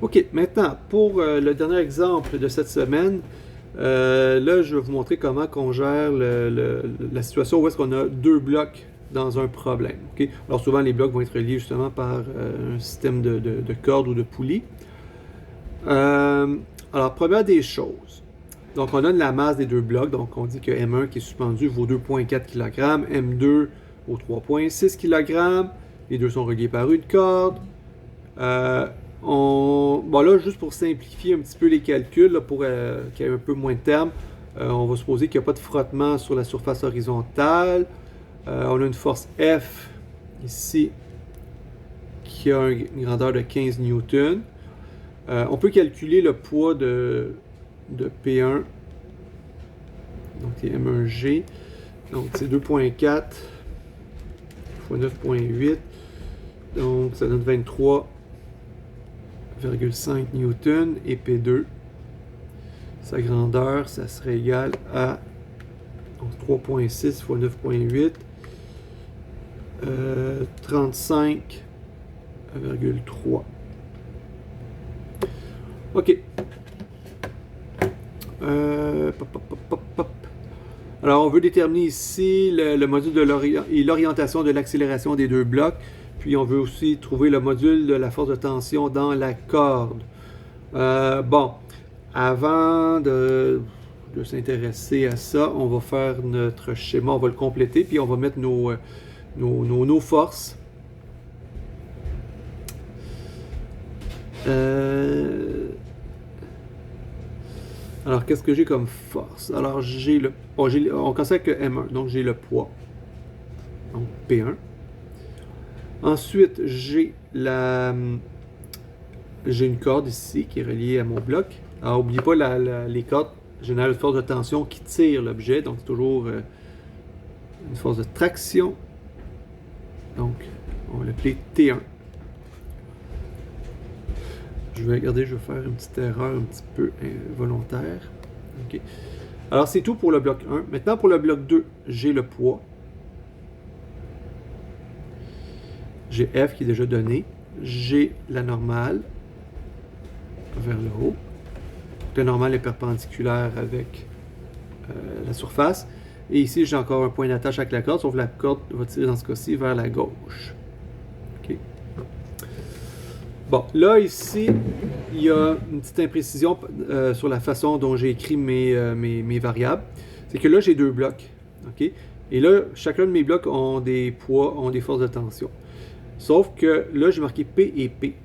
OK, maintenant, pour le dernier exemple de cette semaine, là, je vais vous montrer comment on gère la situation où est-ce qu'on a deux blocs dans un problème. OK? Alors souvent, les blocs vont être reliés justement par un système de cordes ou de poulies. Euh, alors, première des choses. Donc, on donne la masse des deux blocs. Donc, on dit que M1 qui est suspendu vaut 2,4 kg, M2 vaut 3,6 kg. Les deux sont reliés par une corde. Bon là, juste pour simplifier un petit peu les calculs, là, pour qu'il y ait un peu moins de termes, on va supposer qu'il n'y a pas de frottement sur la surface horizontale. On a une force F ici qui a une grandeur de 15 newtons. On peut calculer le poids de P1. Donc c'est M1G. Donc c'est 2,4 fois 9,8. Donc ça donne 23,5 newtons. Et P2, sa grandeur, ça serait égal à 3,6 fois 9,8. 35,3. OK. Alors, on veut déterminer ici le module de l'orientation de l'accélération des deux blocs. Puis, on veut aussi trouver le module de la force de tension dans la corde. Bon, avant de s'intéresser à ça, on va faire notre schéma, on va le compléter, puis on va mettre nos forces. Alors, qu'est-ce que j'ai comme force? Alors, j'ai le... Bon, on commence avec M1, donc j'ai le poids. Donc, P1. Ensuite, j'ai une corde ici qui est reliée à mon bloc. Alors, n'oubliez pas, les cordes génèrent une force de tension qui tire l'objet, donc c'est toujours une force de traction. Donc, on va l'appeler T1. Je vais faire une petite erreur un petit peu volontaire. OK. Alors, c'est tout pour le bloc 1. Maintenant, pour le bloc 2, j'ai le poids. J'ai F qui est déjà donné. J'ai la normale vers le haut. La normale est perpendiculaire avec la surface. Et ici, j'ai encore un point d'attache avec la corde, sauf que la corde va tirer dans ce cas-ci vers la gauche. OK. Bon, là, ici, il y a une petite imprécision sur la façon dont j'ai écrit mes variables. C'est que là, j'ai deux blocs. OK? Et là, chacun de mes blocs ont des poids, ont des forces de tension. Sauf que là, j'ai marqué P et P.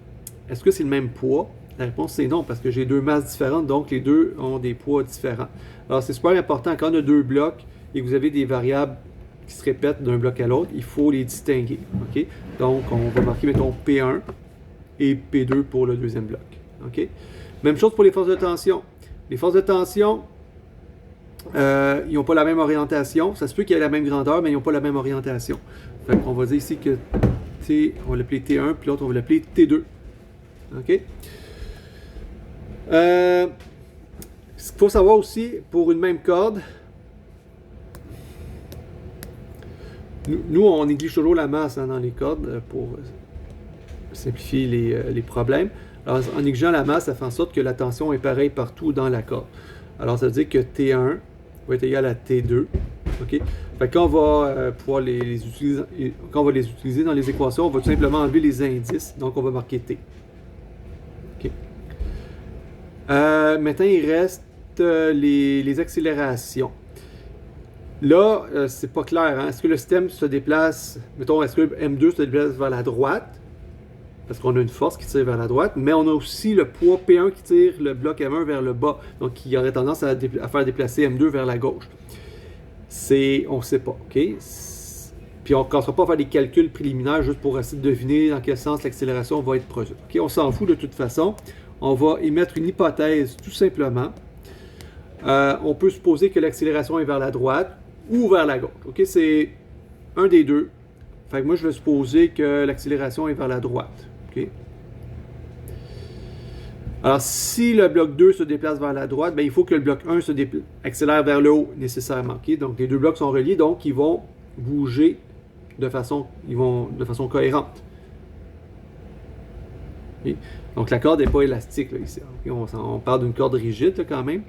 Est-ce que c'est le même poids? La réponse, c'est non, parce que j'ai deux masses différentes, donc les deux ont des poids différents. Alors, c'est super important, quand on a deux blocs et que vous avez des variables qui se répètent d'un bloc à l'autre, il faut les distinguer. OK? Donc, on va marquer, mettons, P1 et P2 pour le deuxième bloc. OK? Même chose pour les forces de tension. Les forces de tension, ils n'ont pas la même orientation. Ça se peut qu'ils aient la même grandeur, mais ils n'ont pas la même orientation. Fait qu'on va dire ici que T, on va l'appeler T1, puis l'autre, on va l'appeler T2. OK? Ce qu'il faut savoir aussi, pour une même corde, nous on néglige toujours la masse dans les cordes pour simplifier les problèmes. Alors, en négligeant la masse, ça fait en sorte que la tension est pareille partout dans la corde. Alors, ça veut dire que T1 va être égal à T2. OK? Fait que quand on va pouvoir les utiliser dans les équations, on va tout simplement enlever les indices. Donc, on va marquer T. OK? Maintenant, il reste les accélérations. Là, c'est pas clair. Hein? Est-ce que le système se déplace, mettons, est-ce que M2 se déplace vers la droite? Parce qu'on a une force qui tire vers la droite, mais on a aussi le poids P1 qui tire le bloc M1 vers le bas. Donc, qui aurait tendance à faire déplacer M2 vers la gauche. On ne sait pas, OK? Puis on ne commencera pas à faire des calculs préliminaires juste pour essayer de deviner dans quel sens l'accélération va être produite. OK? On s'en fout de toute façon. On va émettre une hypothèse tout simplement. On peut supposer que l'accélération est vers la droite ou vers la gauche. OK? C'est un des deux. Fait que moi, je vais supposer que l'accélération est vers la droite. OK? Alors, si le bloc 2 se déplace vers la droite, bien, il faut que le bloc 1 accélère vers le haut, nécessairement. Okay? Donc, les deux blocs sont reliés, donc ils vont bouger de façon cohérente. Okay? Donc la corde n'est pas élastique là, ici. On parle d'une corde rigide là, quand même.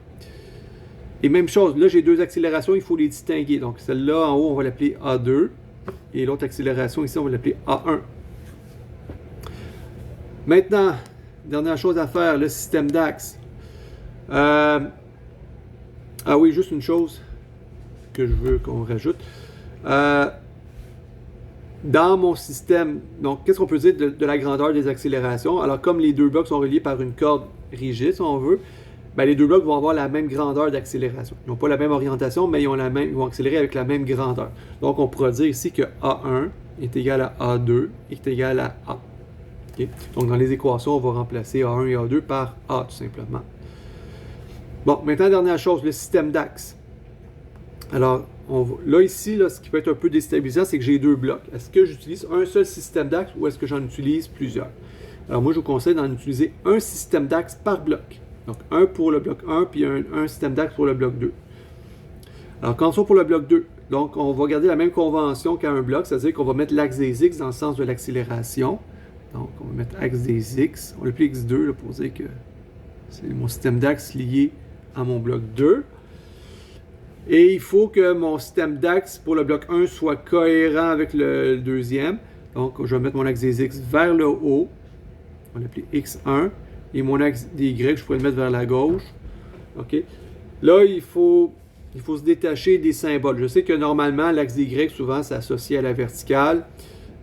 Et même chose, là j'ai deux accélérations, il faut les distinguer. Donc celle-là en haut, on va l'appeler A2. Et l'autre accélération ici, on va l'appeler A1. Maintenant, dernière chose à faire, le système d'axe. Ah oui, juste une chose que je veux qu'on rajoute. Dans mon système, donc qu'est-ce qu'on peut dire de la grandeur des accélérations? Alors comme les deux blocs sont reliés par une corde rigide, si on veut, ben, les deux blocs vont avoir la même grandeur d'accélération. Ils n'ont pas la même orientation, mais ils vont accélérer avec la même grandeur. Donc on pourra dire ici que A1 est égal à A2 est égal à A. Okay? Donc dans les équations, on va remplacer A1 et A2 par A tout simplement. Bon, maintenant, dernière chose, le système d'axe. Alors, là, ici, là, ce qui peut être un peu déstabilisant, c'est que j'ai deux blocs. Est-ce que j'utilise un seul système d'axe ou est-ce que j'en utilise plusieurs? Alors, moi, je vous conseille d'en utiliser un système d'axe par bloc. Donc, un pour le bloc 1, puis un système d'axe pour le bloc 2. Alors, commençons pour le bloc 2. Donc, on va garder la même convention qu'à un bloc, c'est-à-dire qu'on va mettre l'axe des X dans le sens de l'accélération. Donc, on va mettre axe des X. On l'appelle X2 là, pour dire que c'est mon système d'axe lié à mon bloc 2. Et il faut que mon système d'axe pour le bloc 1 soit cohérent avec le deuxième. Donc, je vais mettre mon axe des X vers le haut. On va l'appeler X1. Et mon axe des Y, je pourrais le mettre vers la gauche. OK? Là, il faut se détacher des symboles. Je sais que normalement, l'axe des Y, souvent, c'est associé à la verticale.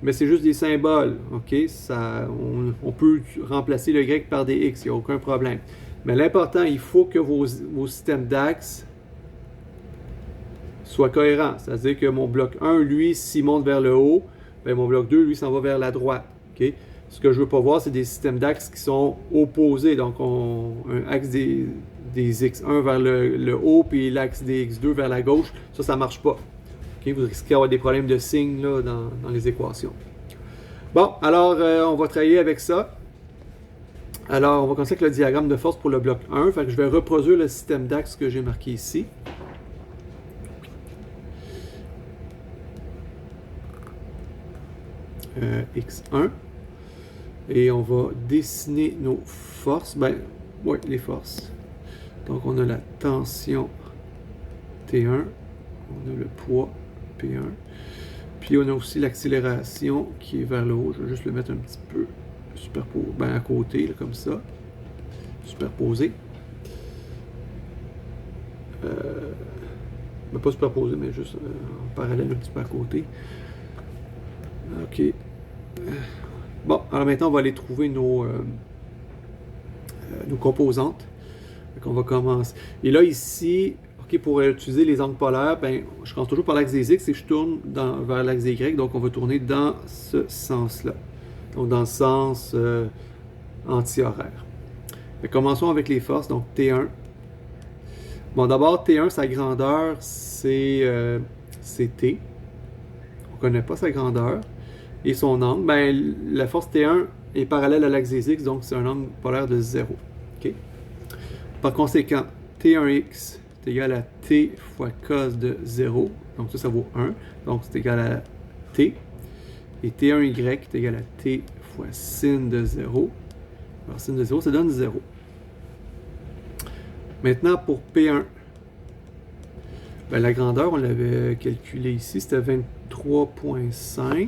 Mais c'est juste des symboles. OK? On peut remplacer le Y par des X. Il n'y a aucun problème. Mais l'important, il faut que vos systèmes d'axe soient cohérents. C'est-à-dire que mon bloc 1, lui, s'il monte vers le haut, bien, mon bloc 2, lui, s'en va vers la droite. Okay? Ce que je ne veux pas voir, c'est des systèmes d'axes qui sont opposés. Donc, un axe des X1 vers le haut, puis l'axe des X2 vers la gauche. Ça ne marche pas. Okay? Vous risquez d'avoir des problèmes de signes là, dans les équations. Bon, alors, on va travailler avec ça. Alors, on va commencer avec le diagramme de force pour le bloc 1. Fait que je vais reproduire le système d'axe que j'ai marqué ici. X1. Et on va dessiner nos forces. Ben, oui, les forces. Donc, on a la tension T1. On a le poids P1. Puis, on a aussi l'accélération qui est vers le haut. Je vais juste le mettre un petit peu superposé, ben, à côté, là, comme ça. Superposé. Ben, pas superposé, mais juste en parallèle un petit peu à côté. OK. Bon, alors maintenant, on va aller trouver nos composantes. Donc, on va commencer. Et là, ici, OK, pour utiliser les angles polaires, ben, je commence toujours par l'axe des X et je tourne vers l'axe des Y. Donc, on va tourner dans ce sens-là. Donc, dans le sens anti-horaire. Commençons avec les forces. Donc, T1. Bon, d'abord, T1, sa grandeur, c'est T. On ne connaît pas sa grandeur. Et son angle, ben, la force T1 est parallèle à l'axe des X, donc c'est un angle polaire de 0. Okay? Par conséquent, T1X est égal à T fois cos de 0. Donc ça vaut 1. Donc c'est égal à T. Et T1Y est égal à T fois sin de 0. Alors sin de 0, ça donne 0. Maintenant, pour P1, ben, la grandeur, on l'avait calculée ici, c'était 23,5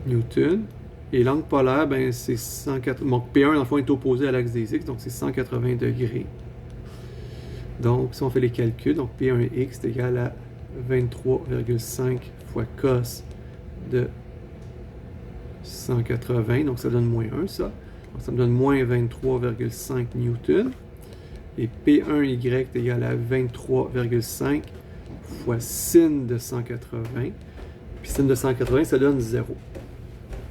Newton. Et l'angle polaire, ben, c'est 180. Donc P1, dans le fond, est opposé à l'axe des X, donc c'est 180 degrés. Donc, si on fait les calculs, donc P1X est égal à 23,5 fois cos de 180. Donc, ça donne moins 1, ça. Donc, ça me donne moins 23,5 Newton. Et P1Y est égal à 23,5 fois sin de 180. Puis sin de 180, ça donne 0.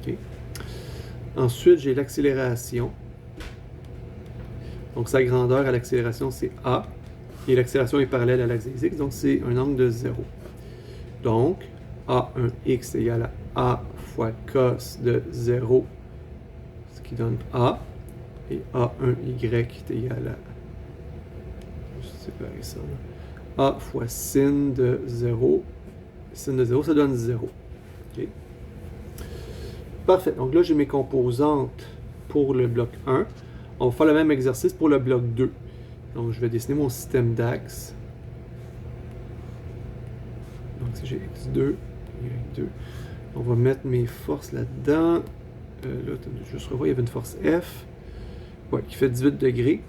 Okay. Ensuite, j'ai l'accélération. Donc, sa grandeur à l'accélération, c'est A. Et l'accélération est parallèle à l'axe des X, donc c'est un angle de 0. Donc, A1X est égal à A fois cos de 0, ce qui donne A. Et A1Y est égal à... Je vais séparer ça, là. A fois sin de 0. Sin de 0, ça donne 0. Okay. Parfait. Donc là, j'ai mes composantes pour le bloc 1. On va faire le même exercice pour le bloc 2. Donc, je vais dessiner mon système d'axes. Donc, si j'ai X2, Y2, on va mettre mes forces là-dedans. Là, juste revoir, il y avait une force F. Ouais, qui fait 18 degrés.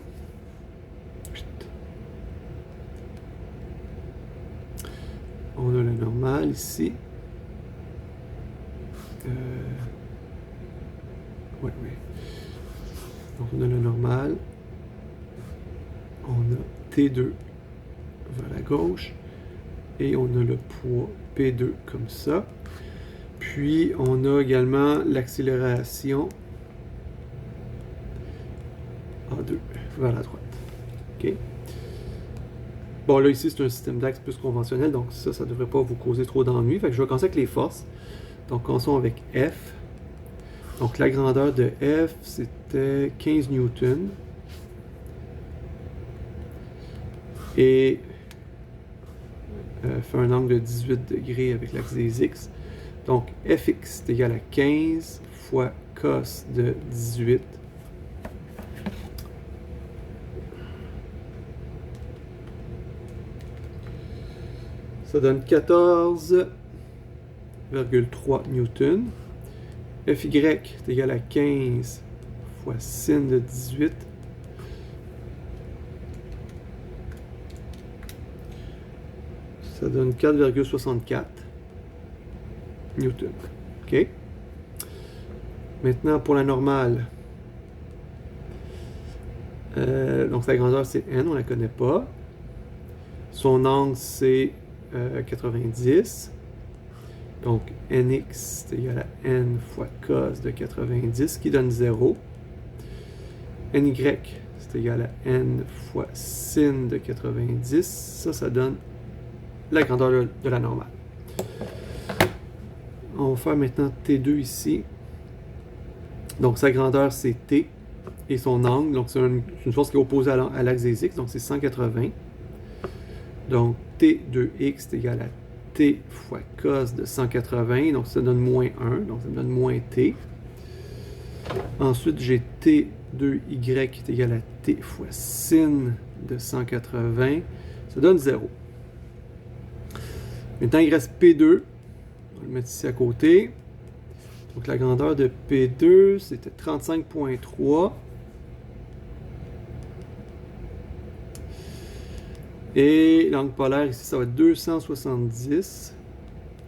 On a le normal ici. Oui. Donc, on a le normal. On a T2 vers la gauche. Et on a le poids P2 comme ça. Puis, on a également l'accélération A2 vers la droite. OK? Bon, là, ici, c'est un système d'axe plus conventionnel, donc ça ne devrait pas vous causer trop d'ennuis. Fait que je vais commencer avec les forces. Donc, commençons avec F. Donc, la grandeur de F, c'était 15 newtons. Et fait un angle de 18 degrés avec l'axe des X. Donc, Fx est égal à 15 fois cos de 18. Ça donne 14,3 newtons. Fy est égal à 15 fois sin de 18. Ça donne 4,64 newtons. OK? Maintenant, pour la normale. Donc, sa grandeur, c'est n, on ne la connaît pas. Son angle, c'est 90. Donc, nx est égal à n fois cos de 90, qui donne 0. Ny, c'est égal à n fois sin de 90. Ça donne la grandeur de la normale. On va faire maintenant T2 ici. Donc, sa grandeur, c'est T. Et son angle, donc c'est une force qui est opposée à l'axe des X, donc c'est 180. Donc, T2X est égal à T fois cos de 180, donc ça donne moins 1, donc ça me donne moins T. Ensuite, j'ai T2Y qui est égal à T fois sin de 180, ça donne 0. Maintenant, il reste P2, on va le mettre ici à côté. Donc, la grandeur de P2, c'était 35,3. Et l'angle polaire ici, ça va être 270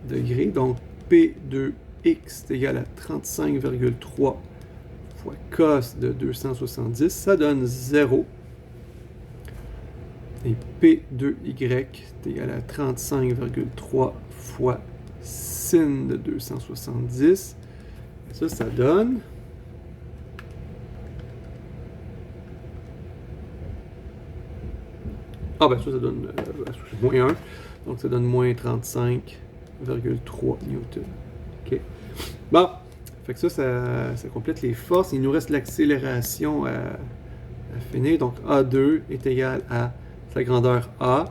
degrés. Donc, P2X est égal à 35,3 fois cos de 270. Ça donne 0. Et P2Y est égal à 35,3 fois sin de 270. Et ça donne... Ah ben ça donne moins 1. Donc ça donne moins 35,3 newtons. OK. Bon. Fait que ça complète les forces. Il nous reste l'accélération à finir. Donc A2 est égal à sa grandeur A.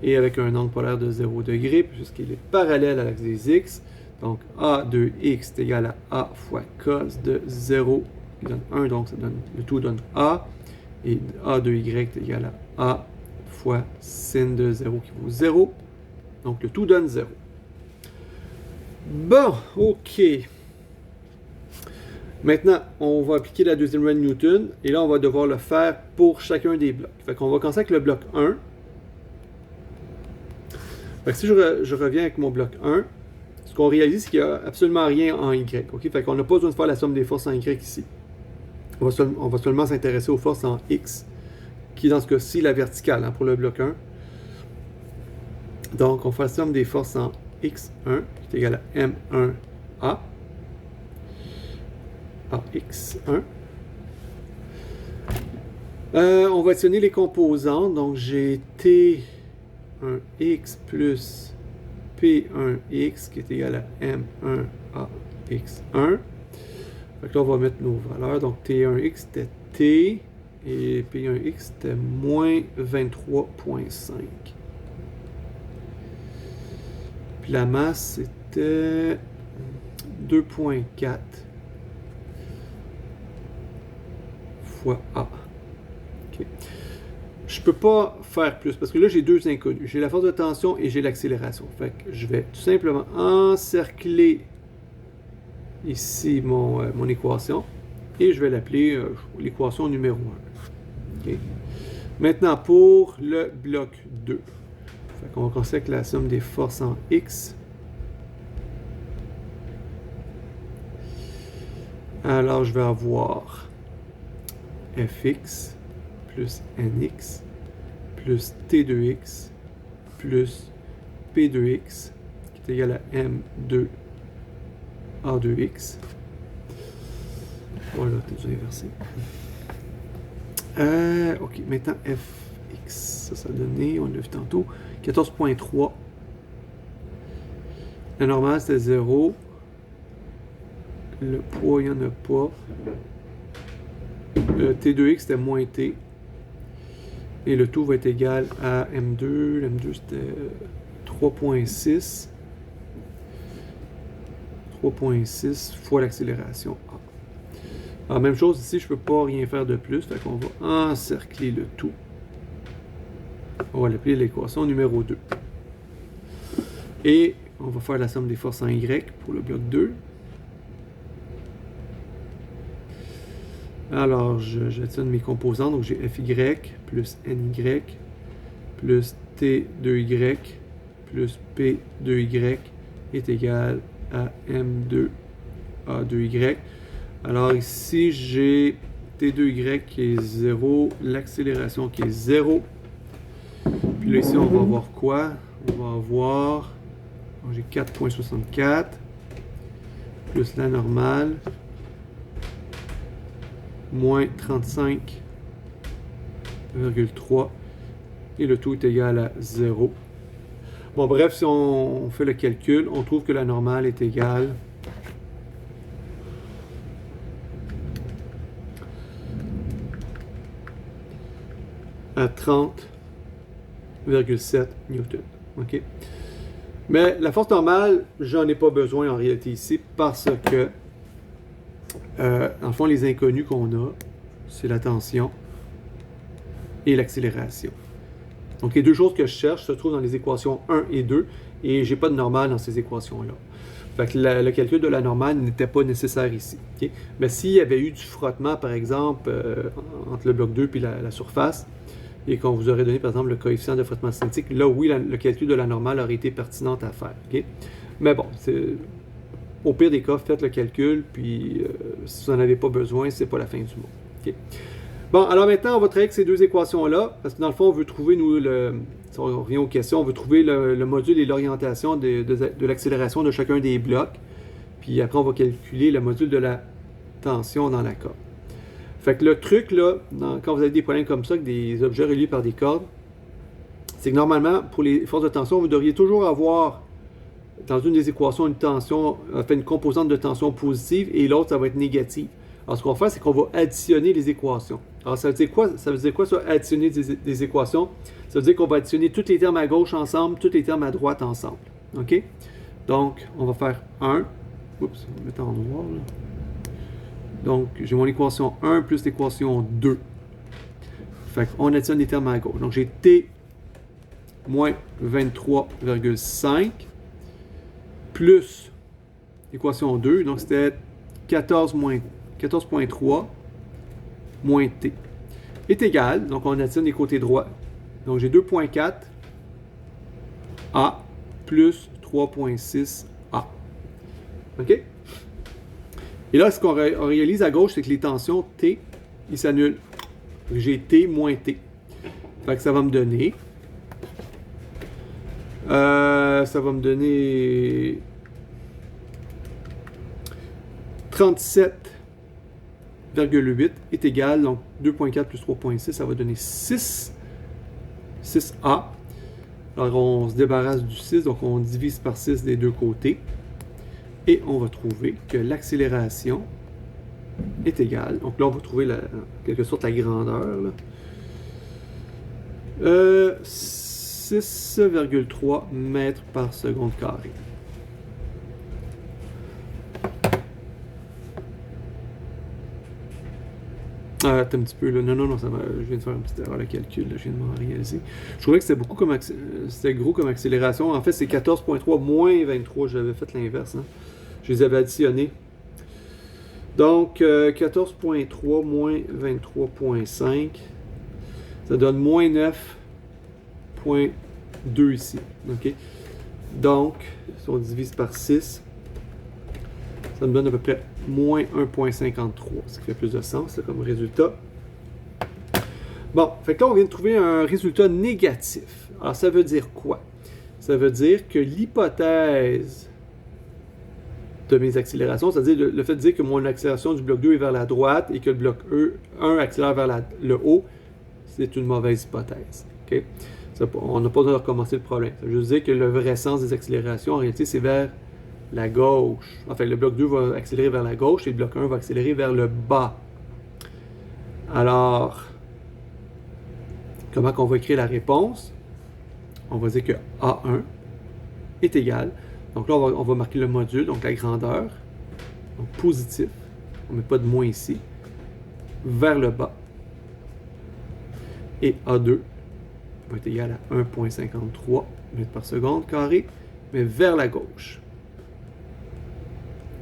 Et avec un angle polaire de 0 degré, puisqu'il est parallèle à l'axe des X. Donc A2X est égal à A fois cos de 0, qui donne 1. Donc ça donne, le tout donne A. Et A2Y est égal à A fois sin de 0 qui vaut 0. Donc, le tout donne 0. Bon, OK. Maintenant, on va appliquer la deuxième loi de Newton. Et là, on va devoir le faire pour chacun des blocs. Fait qu'on va commencer avec le bloc 1. Fait que si je reviens avec mon bloc 1, ce qu'on réalise, c'est qu'il n'y a absolument rien en Y. OK? Fait qu'on n'a pas besoin de faire la somme des forces en Y ici. On va seulement s'intéresser aux forces en X, qui est dans ce cas-ci la verticale, hein, pour le bloc 1. Donc, on fait la somme des forces en X1, qui est égal à M1A. X1. On va additionner les composantes. Donc, j'ai T1X plus P1X, qui est égal à M1AX1. Donc là, on va mettre nos valeurs. Donc, T1X, c'était T. Et P1X, c'était moins 23,5. Puis la masse, c'était 2.4 fois A. Okay. Je ne peux pas faire plus parce que là, j'ai deux inconnus. J'ai la force de tension et j'ai l'accélération. Fait que je vais tout simplement encercler ici mon équation et je vais l'appeler l'équation numéro 1. Okay. Maintenant, pour le bloc 2, on va considérer que la somme des forces en X. Alors, je vais avoir Fx plus Nx plus T2x plus P2x qui est égal à M2A2x. Voilà, t'es déjà inversé. Ok, maintenant Fx, ça a donné, on l'a vu tantôt, 14.3. La normale, c'était 0. Le poids, il n'y en a pas. Le T2x, c'était moins T. Et le tout va être égal à M2. Le M2, c'était 3.6. 3.6 fois l'accélération A. Alors, même chose ici, je ne peux pas rien faire de plus. Fait qu'on va encercler le tout. On va l'appeler l'équation numéro 2. Et on va faire la somme des forces en Y pour le bloc 2. Alors, j'additionne mes composants. Donc, j'ai FY plus NY plus T2Y plus P2Y est égal à M2A2Y. Alors, ici, j'ai T2Y qui est 0, l'accélération qui est 0. Puis là, ici, on va avoir quoi? On va avoir... J'ai 4.64 plus la normale moins 35,3 et le tout est égal à 0. Bon, bref, si on fait le calcul, on trouve que la normale est égale à 30,7 newtons. OK? Mais la force normale, j'en ai pas besoin en réalité ici parce que en fond, les inconnus qu'on a, c'est la tension et l'accélération. Donc, les deux choses que je cherche se trouvent dans les équations 1 et 2, et j'ai pas de normale dans ces équations-là. Fait que le calcul de la normale n'était pas nécessaire ici. Okay? Mais s'il y avait eu du frottement, par exemple, entre le bloc 2 et la surface, et qu'on vous aurait donné, par exemple, le coefficient de frottement cinétique, là, oui, le calcul de la normale aurait été pertinent à faire. Okay? Mais bon, au pire des cas, faites le calcul, puis si vous n'en avez pas besoin, c'est pas la fin du monde. Okay? Bon, alors maintenant, on va travailler avec ces deux équations-là, parce que dans le fond, on veut trouver, si on revient aux questions, on veut trouver le module et l'orientation de l'accélération de chacun des blocs, puis après, on va calculer le module de la tension dans la corde. Fait que le truc, là, quand vous avez des problèmes comme ça, avec des objets reliés par des cordes, c'est que normalement, pour les forces de tension, vous devriez toujours avoir dans une des équations une tension, une composante de tension positive et l'autre, ça va être négative. Alors, ce qu'on va faire, c'est qu'on va additionner les équations. Alors, ça veut dire quoi? Ça veut dire quoi, ça, additionner des équations? Ça veut dire qu'on va additionner tous les termes à gauche ensemble, tous les termes à droite ensemble. OK? Donc, on va faire 1. Oups, on va mettre en noir, là. Donc, j'ai mon équation 1 plus l'équation 2. Fait qu'on additionne les termes à gauche. Donc, j'ai T moins 23,5 plus l'équation 2. Donc, c'était 14.3 moins T est égal. Donc, on additionne les côtés droits. Donc, j'ai 2.4 A plus 3.6 A. OK? Et là, ce qu'on réalise à gauche, c'est que les tensions T, ils s'annulent. J'ai T moins T. Fait que ça va me donner... ça va me donner... 37,8 est égal, donc 2.4 plus 3.6, ça va donner 6. 6A. Alors, on se débarrasse du 6, donc on divise par 6 des deux côtés. Et on va trouver que l'accélération est égale. Donc là, on va trouver en quelque sorte la grandeur. 6,3 mètres par seconde carrée. Ah, attends un petit peu, là. Non, non, non, je viens de faire une petite erreur de calcul, là. Je viens de m'en réaliser. Je trouvais que c'était beaucoup comme c'était gros comme accélération. En fait, c'est 14.3 moins 23. J'avais fait l'inverse, hein. Je les avais additionnés. Donc, 14.3 moins 23.5, ça donne moins 9.2 ici. OK? Donc, si on divise par 6, ça me donne à peu près moins 1.53, ce qui fait plus de sens là, comme résultat. Bon, fait que là, on vient de trouver un résultat négatif. Alors, ça veut dire quoi? Ça veut dire que l'hypothèse de mes accélérations, c'est-à-dire le fait de dire que mon accélération du bloc 2 est vers la droite et que le bloc 1 accélère vers le haut, c'est une mauvaise hypothèse. Okay? On n'a pas besoin de recommencer le problème. Ça veut juste dire que le vrai sens des accélérations, en réalité, c'est vers la gauche. Enfin, le bloc 2 va accélérer vers la gauche et le bloc 1 va accélérer vers le bas. Alors, comment on va écrire la réponse? On va dire que A1 est égal. Donc là, on va marquer le module, donc la grandeur. Donc positif. On ne met pas de moins ici. Vers le bas. Et A2 va être égal à 1.53 mètres par seconde carré, mais vers la gauche.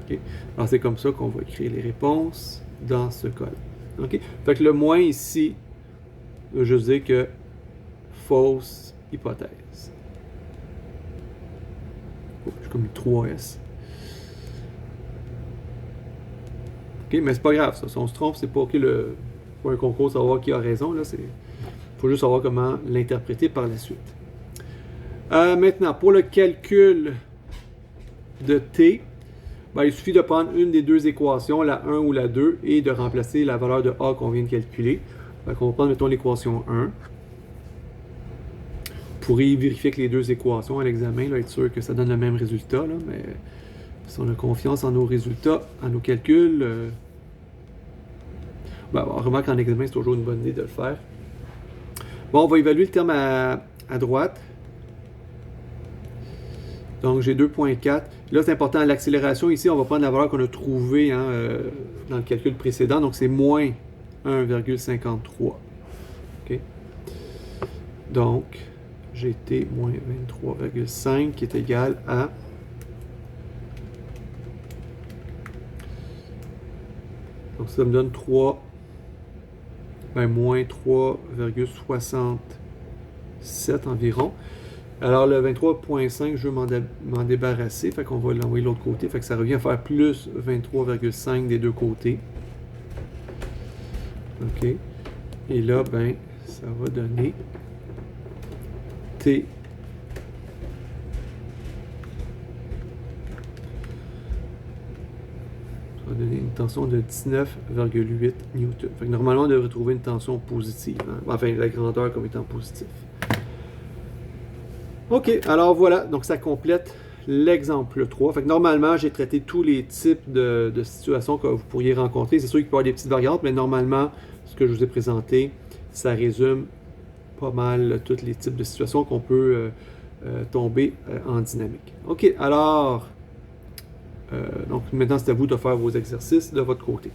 Okay. Alors c'est comme ça qu'on va écrire les réponses dans ce cas-là. Okay. Fait que le moins ici, je dis que fausse hypothèse. Oh, j'ai comme 3S. OK, mais c'est pas grave, ça. Si on se trompe, c'est pas OK pour un concours savoir qui a raison. Il faut juste savoir comment l'interpréter par la suite. Maintenant, pour le calcul de T, ben, il suffit de prendre une des deux équations, la 1 ou la 2, et de remplacer la valeur de A qu'on vient de calculer. Donc, on va prendre, mettons, l'équation 1. Vous pourrez vérifier avec les deux équations à l'examen, être sûr que ça donne le même résultat. Là, mais si on a confiance en nos résultats, en nos calculs, ben, on remarque qu'en examen, c'est toujours une bonne idée de le faire. Bon, on va évaluer le terme à droite. Donc, j'ai 2.4. Là, c'est important, l'accélération ici, on va prendre la valeur qu'on a trouvée dans le calcul précédent. Donc, c'est moins 1,53. OK? Donc, j'ai T moins 23,5 qui est égal à... Donc, ça me donne 3... moins 3,67 environ. Alors, le 23.5, je veux m'en débarrasser. Fait qu'on va l'envoyer de l'autre côté. Fait que ça revient à faire plus 23,5 des deux côtés. OK. Et là, ben, ça va donner T. Ça va donner une tension de 19,8 newtons. Fait que normalement, on devrait trouver une tension positive. Hein? Enfin, la grandeur comme étant positive. OK, alors voilà, donc ça complète l'exemple 3. Fait que normalement, j'ai traité tous les types de situations que vous pourriez rencontrer. C'est sûr qu'il peut y avoir des petites variantes, mais normalement, ce que je vous ai présenté, ça résume pas mal tous les types de situations qu'on peut tomber en dynamique. OK, alors, donc maintenant, c'est à vous de faire vos exercices de votre côté.